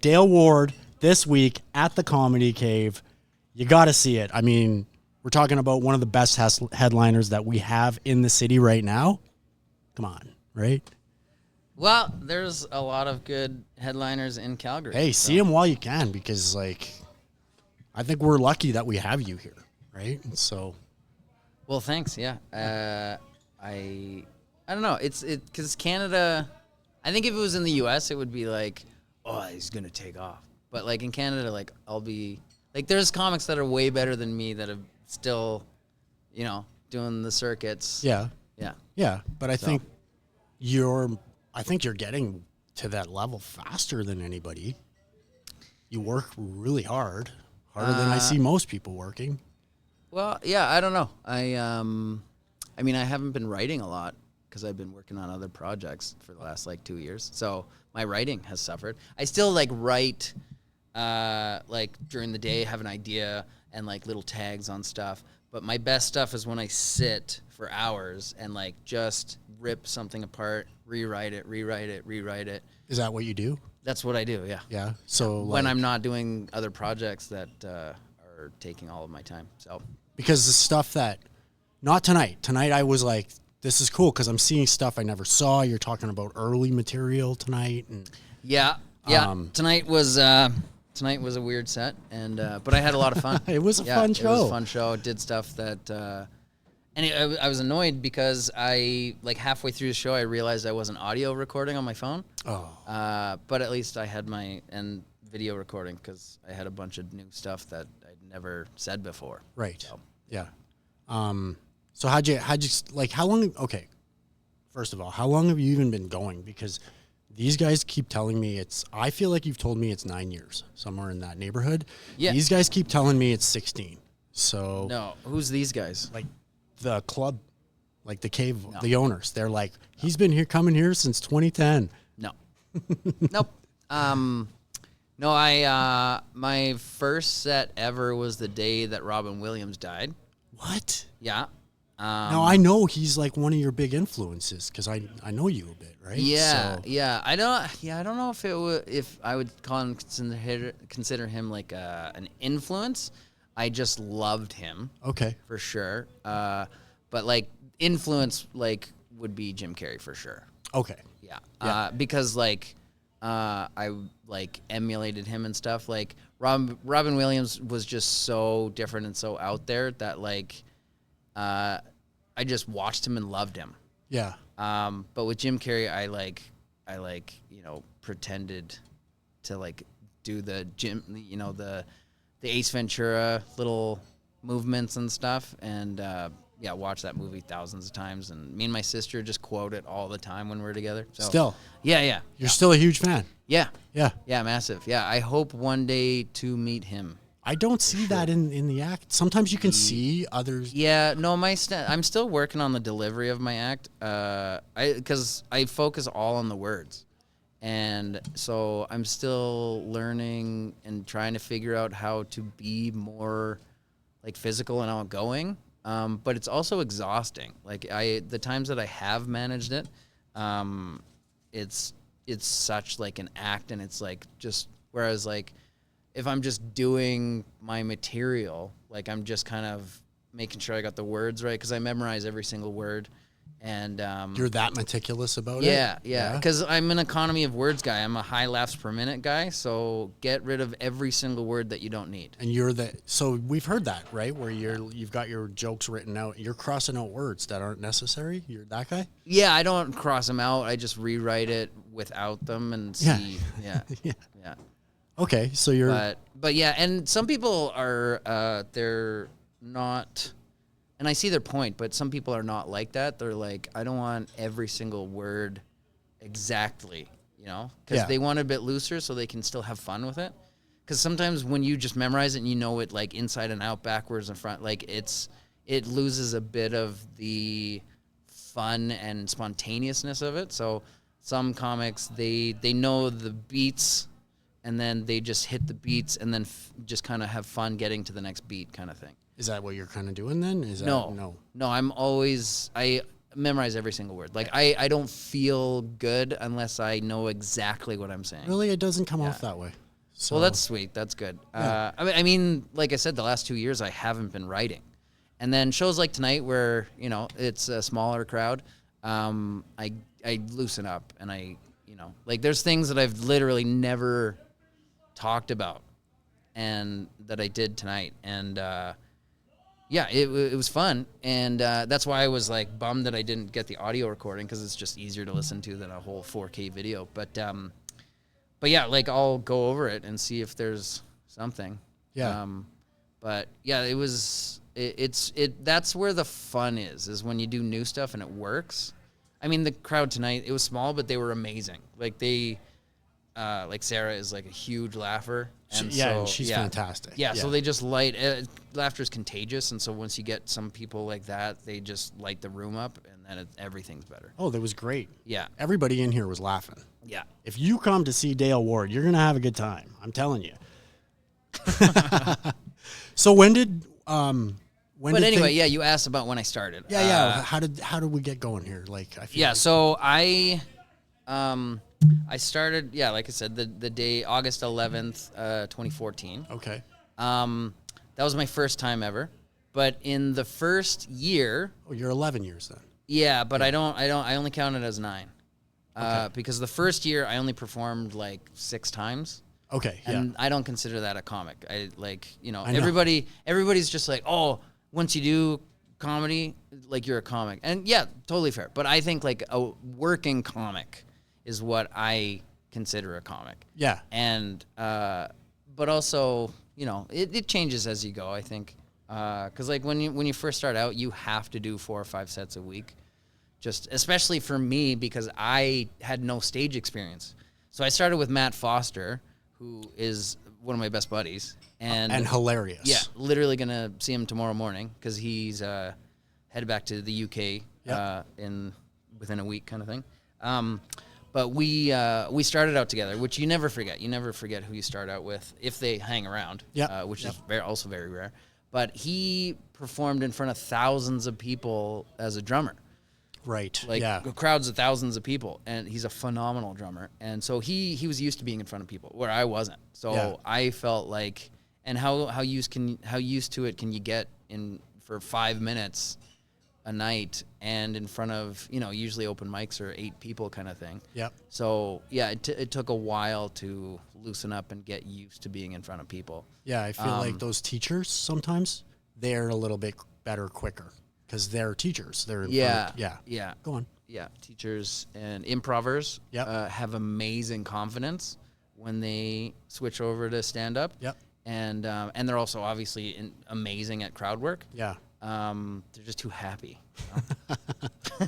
Dale Ward this week at the Comedy Cave. You got to see it. I mean, we're talking about one of the best headliners that we have in the city right now. Come on, right? Well, there's a lot of good headliners in Calgary. Hey, see them while you can, because like, I think we're lucky that we have you here, right? So, well, thanks. Yeah, I don't know. It's because Canada. I think if it was in the U.S., it would be like, oh, he's gonna take off. But like in Canada, like I'll be like, there's comics that are way better than me that are still, doing the circuits. Yeah. But I think you're getting to that level faster than anybody. You work really harder than I see most people working. Well, yeah, I don't know. I mean, I haven't been writing a lot because I've been working on other projects for the last 2 years. So my writing has suffered. I still write during the day, have an idea and little tags on stuff. But my best stuff is when I sit for hours and just rip something apart, rewrite it. Is that what you do? That's what I do, yeah. Yeah. So when I'm not doing other projects that are taking all of my time. So because the stuff that, not tonight. Tonight I was like, this is cool because I'm seeing stuff I never saw. You're talking about early material tonight. And, yeah. Tonight was a weird set, and but I had a lot of fun. It was a fun show. It was a fun show. Did stuff that, I was annoyed because I halfway through the show I realized I wasn't audio recording on my phone. Oh. But at least I had my video recording because I had a bunch of new stuff that I'd never said before. Right. So. Yeah. So how'd you how long? Okay. First of all, how long have you even been going? Because these guys keep telling me I feel like you've told me it's 9 years, somewhere in that neighborhood. Yeah. These guys keep telling me it's 16. So. No. Who's these guys? The club, the cave, the owners. They're like, he's been coming here since 2010. No. Nope. No, my first set ever was the day that Robin Williams died. What? Yeah. Now I know he's one of your big influences because I know you a bit, right? Yeah, so. yeah. I don't know if I would consider him an influence. I just loved him. Okay. For sure. But influence would be Jim Carrey for sure. Okay. Yeah. Because I emulated him and stuff. Robin Williams was just so different and so out there that I just watched him and loved him. Yeah. But with Jim Carrey, I pretended to do the the Ace Ventura little movements and stuff, and watch that movie thousands of times. And me and my sister just quote it all the time when we're together. So, still. Yeah. You're still a huge fan. Yeah. Yeah. Yeah, massive. Yeah, I hope one day to meet him. I don't see that in the act. Sometimes you can see others. Yeah, no, I'm still working on the delivery of my act. Because I focus all on the words. And so I'm still learning and trying to figure out how to be more physical and outgoing. But it's also exhausting. The times that I have managed it, it's such an act, and it's just, whereas if I'm just doing my material, I'm just kind of making sure I got the words right, because I memorize every single word. And you're that meticulous about it? Yeah. Because I'm an economy of words guy. I'm a high laughs per minute guy. So get rid of every single word that you don't need. And so we've heard that, right? Where you've got your jokes written out. You're crossing out words that aren't necessary. You're that guy? Yeah, I don't cross them out. I just rewrite it without them and see. Yeah. Yeah. Okay, so you're. But yeah, and some people are they're not. And I see their point, but some people are not like that. They're I don't want every single word exactly, because they want it a bit looser so they can still have fun with it. Because sometimes when you just memorize it and you know it inside and out, backwards and front, it loses a bit of the fun and spontaneousness of it. So some comics, they know the beats, and then they just hit the beats and then just kind of have fun getting to the next beat kind of thing. Is that what you're kind of doing then? No. I memorize every single word. I don't feel good unless I know exactly what I'm saying. Really? It doesn't come off that way? So Well, that's sweet. That's good. Yeah. I mean, like I said, the last 2 years I haven't been writing, and then shows like tonight where it's a smaller crowd. I loosen up and like there's things that I've literally never talked about, and that I did tonight, and it was fun, and that's why I was like bummed that I didn't get the audio recording, because it's just easier to listen to than a whole 4K video, But yeah, like I'll go over it and see if there's something. Yeah. But yeah, it's that's where the fun is when you do new stuff and it works. I mean, the crowd tonight, it was small, but they were amazing. Like like Sarah is like a huge laugher. And and she's fantastic. Yeah, so they just laughter is contagious. And so once you get some people like that, they just light the room up, and then everything's better. Oh, that was great. Yeah. Everybody in here was laughing. Yeah. If you come to see Dale Ward, you're going to have a good time. I'm telling you. So when did anyway, you asked about when I started. Yeah. How did we get going here? Like, I feel So I started, like I said, the day August 11th, 2014. Okay. That was my first time ever. But in the first year, Oh, you're 11 years then. yeah, but I only count it as 9. Because the first year I only performed like 6 times. Okay. Yeah. And I don't consider that a comic. I know. everybody's just like, oh, once you do comedy, like you're a comic. And yeah, totally fair. But I think like a working comic is what I consider a comic. Yeah. And but also, it changes as you go, I think. Cuz like when you first start out, you have to do 4 or 5 sets a week. Just especially for me, because I had no stage experience. So I started with Matt Foster, who is one of my best buddies, and hilarious. Yeah, literally gonna see him tomorrow morning, because he's headed back to the UK within a week, kind of thing. But we started out together, which you never forget. You never forget who you start out with if they hang around. Which is also very rare. But he performed in front of thousands of people as a drummer. Right. Like crowds of thousands of people, and he's a phenomenal drummer. And so he was used to being in front of people, where I wasn't. So I felt like, and how used to it can you get for 5 minutes a night, and in front of usually open mics are 8 people kind of thing. Yep. So it took a while to loosen up and get used to being in front of people. Yeah, I feel like those teachers sometimes they're a little bit better quicker. Because they're teachers. They're Yeah. Go on. Yeah, teachers and improvers have amazing confidence when they switch over to stand up. Yep. And they're also obviously amazing at crowd work. Yeah. They're just too happy.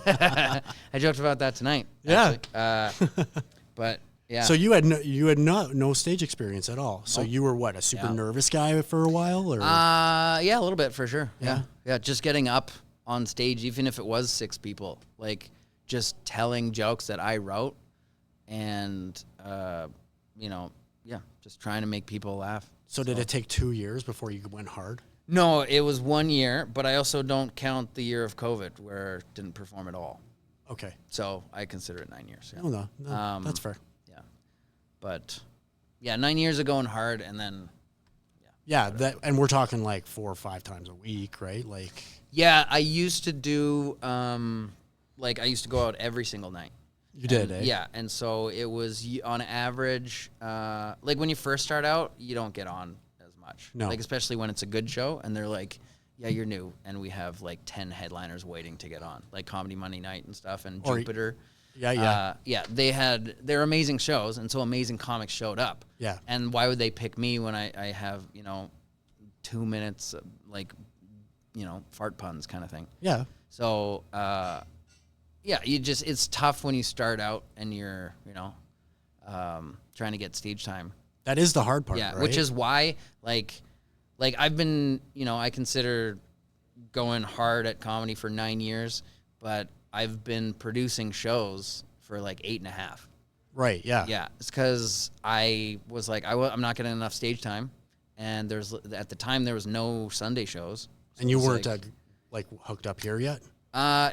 I joked about that tonight. Yeah. But yeah. So you had no stage experience at all. So you were what, a super nervous guy for a while, or? Yeah, a little bit for sure. Yeah. Just getting up on stage, even if it was 6 people, like just telling jokes that I wrote, and just trying to make people laugh. So did it take 2 years before you went hard? No, it was 1 year, but I also don't count the year of COVID where I didn't perform at all. Okay. So I consider it 9 years. Yeah. No, that's fair. Yeah. But 9 years of going hard, and then and we're talking like 4 or 5 times a week, right? Like. Yeah, I used to do I used to go out every single night. You did, eh? Yeah, and so it was on average, like when you first start out, you don't get on as much. No. Like especially when it's a good show, and they're like, yeah, you're new, and we have like 10 headliners waiting to get on, like Comedy Monday Night and stuff, and Jupiter. They're amazing shows, and so amazing comics showed up. Yeah. And why would they pick me when I have 2 minutes of, like, fart puns kind of thing. Yeah. So, it's tough when you start out and you're, trying to get stage time. That is the hard part, Yeah, right? which is why, like I've been, I consider going hard at comedy for 9 years, but I've been producing shows for like 8.5. Right, yeah. Yeah, it's because I was like, I'm not getting enough stage time, and at the time there was no Sunday shows. And you weren't like hooked up here yet?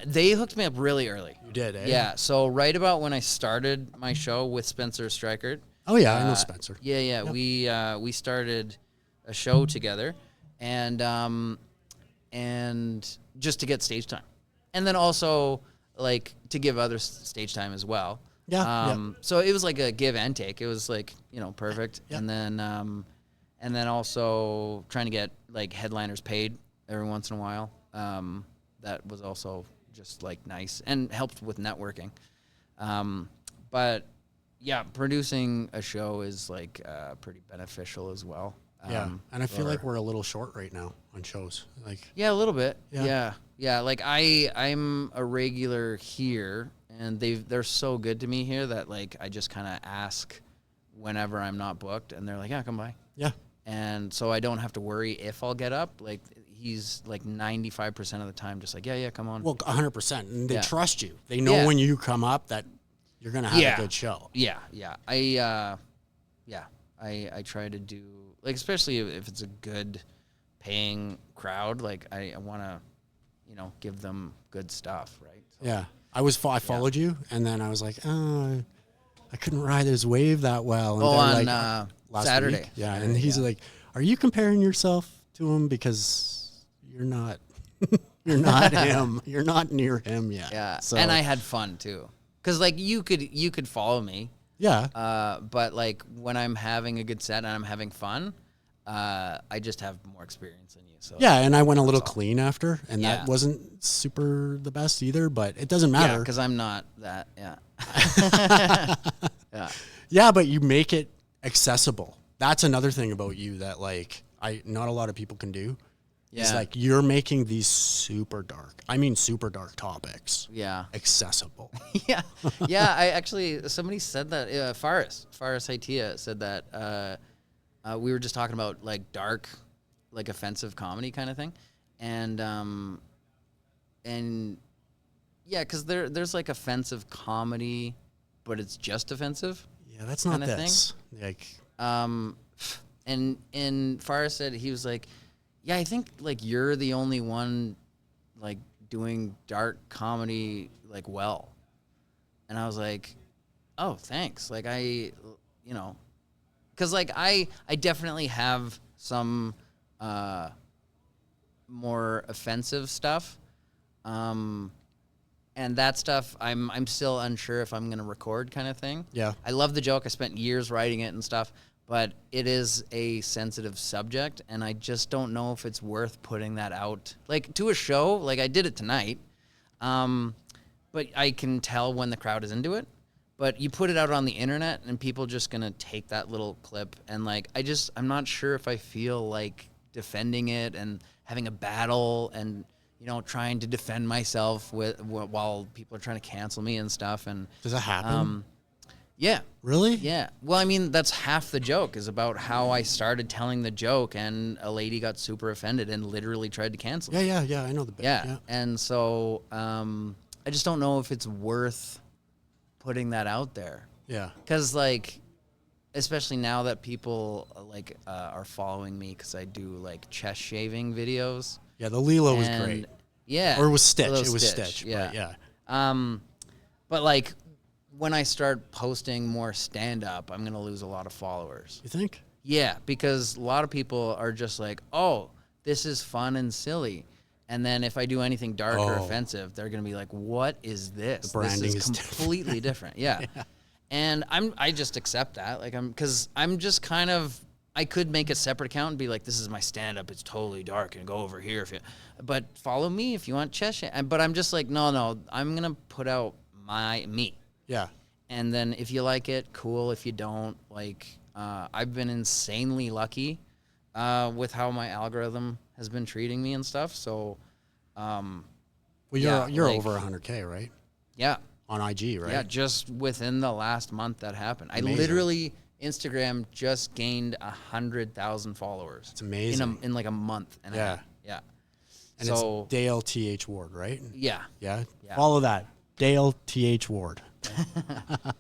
They hooked me up really early. You did, eh? Yeah. So right about when I started my show with Spencer Strikert, Oh yeah, I know Spencer. Yeah, yep. We started a show together, and just to get stage time, and then also like to give others stage time as well. Yeah. So it was like a give and take. It was like, perfect. Yeah. And then also trying to get like headliners paid every once in a while. That was also just like nice and helped with networking. But yeah, producing a show is like pretty beneficial as well. Yeah, and I feel like we're a little short right now on shows. Like, yeah, a little bit. Yeah. Yeah. Like I'm a regular here, and they're so good to me here that like I just kind of ask whenever I'm not booked, and they're like, yeah, come by. Yeah. And so I don't have to worry if I'll get up. Like he's like 95% of the time just like, yeah, come on. Well, 100%, and they Yeah. trust you. They know when you come up that you're gonna have a good show. Yeah. I try to do, like, especially if it's a good paying crowd, like I want to, give them good stuff, right? So, Yeah, I followed you, and then I was like, oh, I couldn't ride his wave that well. And on last Saturday. week. Yeah, and he's like, are you comparing yourself to him because you're not, you're not him, you're not near him yet. Yeah, so, and I had fun too, because like you could follow me. Yeah. But like when I'm having a good set and I'm having fun, I just have more experience than you. So Yeah, and I went a little clean after, and Yeah. that wasn't super the best either, but it doesn't matter. because I'm not that. Yeah. Yeah. Yeah, but you make it accessible. That's another thing about you that like not a lot of people can do. Yeah. It's like you're making these super dark topics Yeah. accessible. Yeah. Yeah. I actually, somebody said that, Faris Haitia said that, we were just talking about like dark, like offensive comedy kind of thing. And yeah, cause there's like offensive comedy, but it's just offensive. Yeah, that's not Kinda this. Like, And Faris said, he was like, yeah, I think like you're the only one like doing dark comedy like well. And I was like, oh, thanks. Like cause like I definitely have some more offensive stuff. And that stuff I'm still unsure if I'm gonna record kind of thing. yeah. I love the joke. I spent years writing it and stuff, but it is a sensitive subject, and I just don't know if it's worth putting that out. Like, to a show, like I did it tonight, but I can tell when the crowd is into it. But you put it out on the internet, and people just going to take that little clip, and like, I'm not sure if I feel like defending it and having a battle and, trying to defend myself while people are trying to cancel me and stuff. And Does that happen? yeah. Really? Yeah. Well, I mean, that's half the joke is about how I started telling the joke and a lady got super offended and literally tried to cancel me. Yeah. I know the bit. Yeah. And so I just don't know if it's worth putting that out there. Yeah. Because, like, especially now that people, like, are following me because I do, like, chest shaving videos. Yeah, the Lilo was And- great. Yeah. Or it was Stitch. Little It was Stitch. Yeah. Right, yeah. But, like, when I start posting more stand-up, I'm going to lose a lot of followers. You think? Yeah, because a lot of people are just like, oh, this is fun and silly. And then if I do anything dark or offensive, they're going to be like, what is this? The branding this is completely different. Yeah. And I just accept that. Like, because I'm just kind of, I could make a separate account and be like, this is my stand-up. It's totally dark and go over here. But follow me if you want chest. But I'm just like, no, I'm going to put out me. Yeah. And then if you like it, cool. If you don't, like, I've been insanely lucky with how my algorithm has been treating me and stuff. So, Well, yeah, you're like- over 100K, right? yeah. On IG, right? Yeah, just within the last month that happened. Amazing. I literally, Instagram just gained 100,000 followers. It's amazing. In like a month and a half. Yeah. And So, it's Dale T.H. Ward, right? yeah. Yeah. Yeah. Follow that. Dale T.H. Ward.